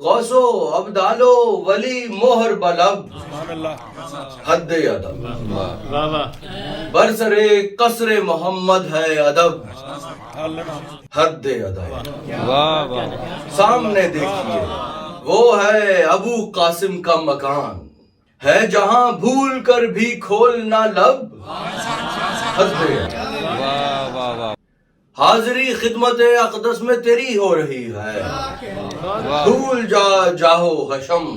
غوثو ابدالو ولی Mohr bulb حد ادب برسر قصر محمد ہے ادب حد ادب سامنے دیکھیے وہ ہے ابو قاسم کا مکان ہے جہاں بھول کر بھی کھولنا لب حد ادب حاضری خدمت اقدس میں تیری ہو رہی ہے بھول جا جاہو حشم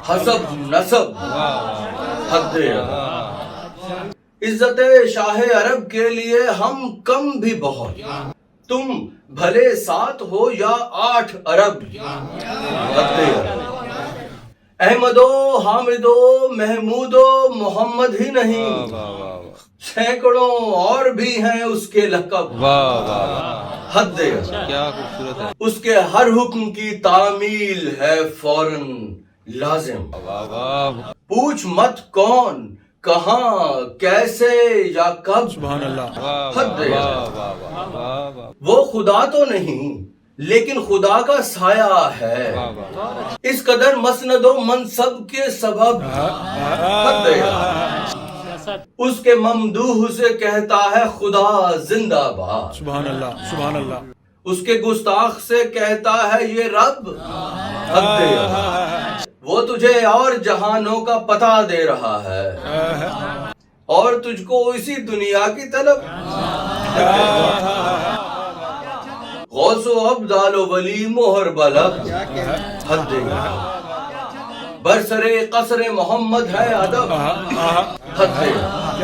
حسب نسب حد ادب عزت شاہ عرب کے لیے ہم کم بھی بہت تم بھلے 7 ہو یا 8 ارب حد ادب احمدو حامدو محمودو محمد ہی نہیں سینکڑوں اور بھی ہیں اس کے لقب حد ادب اس کے ہر حکم کی تعمیل ہے فوراً لازم پوچھ مت کون کہاں کیسے یا کب حد ادب وہ خدا تو نہیں لیکن خدا کا سایہ ہے اس قدر مسند و منصب کے سبب حد ادب اس کے ممدوح سے کہتا ہے خدا زندہ باد سبحان اللہ سبحان اللہ اس کے گستاخ سے کہتا ہے یہ رب حد ادب وہ تجھے اور جہانوں کا پتہ دے رہا ہے اور تجھ کو اسی دنیا کی طلب غوث و ابدال و ولی موہر بلب حد ادب برسر قصر محمد ہے ادب حد ادب